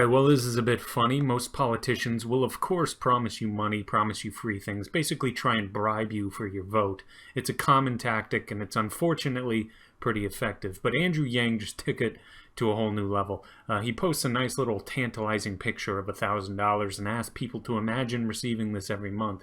Alright, well, this is a bit funny. Most politicians will, of course, promise you money, promise you free things, basically try and bribe you for your vote. It's a common tactic, and it's unfortunately pretty effective. But Andrew Yang just took it to a whole new level. He posts a nice little tantalizing picture of $1,000 and asks people to imagine receiving this every month.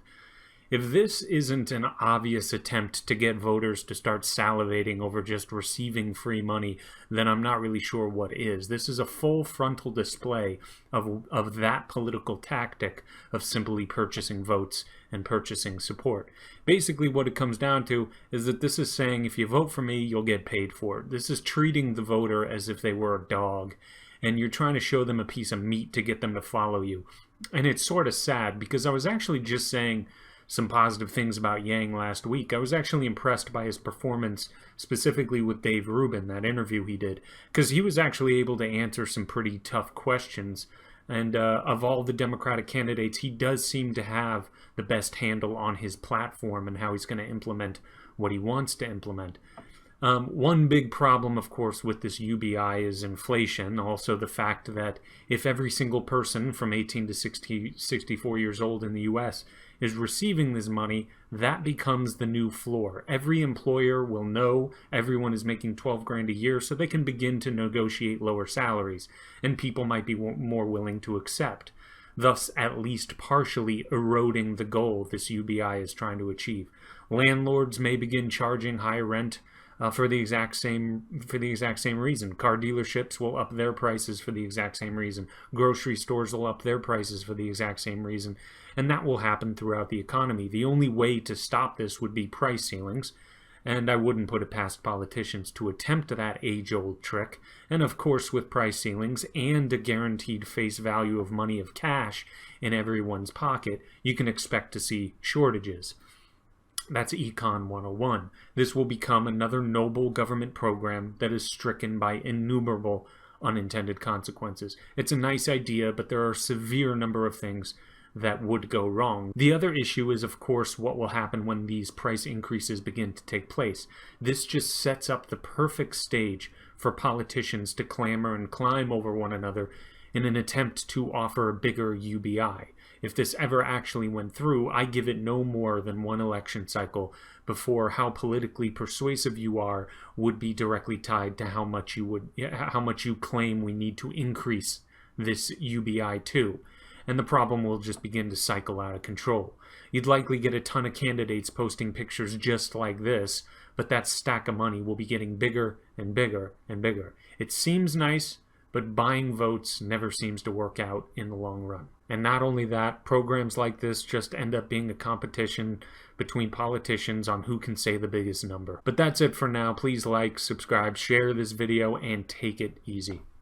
If this isn't an obvious attempt to get voters to start salivating over just receiving free money, then I'm not really sure what is. This is a full frontal display of that political tactic of simply purchasing votes and purchasing support. Basically, what it comes down to is that this is saying, if you vote for me, you'll get paid for it. This is treating the voter as if they were a dog, and you're trying to show them a piece of meat to get them to follow you. And it's sort of sad, because I was actually just saying some positive things about Yang last week. I was actually impressed by his performance, specifically with Dave Rubin, that interview he did, because he was actually able to answer some pretty tough questions. And of all the Democratic candidates, he does seem to have the best handle on his platform and how he's going to implement what he wants to implement. One big problem, of course, with this UBI is inflation. Also the fact that if every single person from 18 to 64 years old in the U.S. is receiving this money, that becomes the new floor. Every employer will know everyone is making 12 grand a year, so they can begin to negotiate lower salaries, and people might be more willing to accept, thus at least partially eroding the goal this UBI is trying to achieve. Landlords may begin charging high rent for the exact same reason. Car dealerships will up their prices for the exact same reason. Grocery stores will up their prices for the exact same reason. And that will happen throughout the economy. The only way to stop this would be price ceilings, and I wouldn't put it past politicians to attempt that age-old trick. And of course, with price ceilings and a guaranteed face value of money of cash in everyone's pocket, you can expect to see shortages. That's Econ 101. This will become another noble government program that is stricken by innumerable unintended consequences. It's a nice idea, but there are a severe number of things that would go wrong. The other issue is, of course, what will happen when these price increases begin to take place. This just sets up the perfect stage for politicians to clamor and climb over one another in an attempt to offer a bigger UBI. If this ever actually went through, I give it no more than one election cycle before how politically persuasive you are would be directly tied to how much you claim we need to increase this UBI to. And the problem will just begin to cycle out of control. You'd likely get a ton of candidates posting pictures just like this, but that stack of money will be getting bigger and bigger and bigger. It seems nice, but buying votes never seems to work out in the long run. And not only that, programs like this just end up being a competition between politicians on who can say the biggest number. But that's it for now. Please like, subscribe, share this video, and take it easy.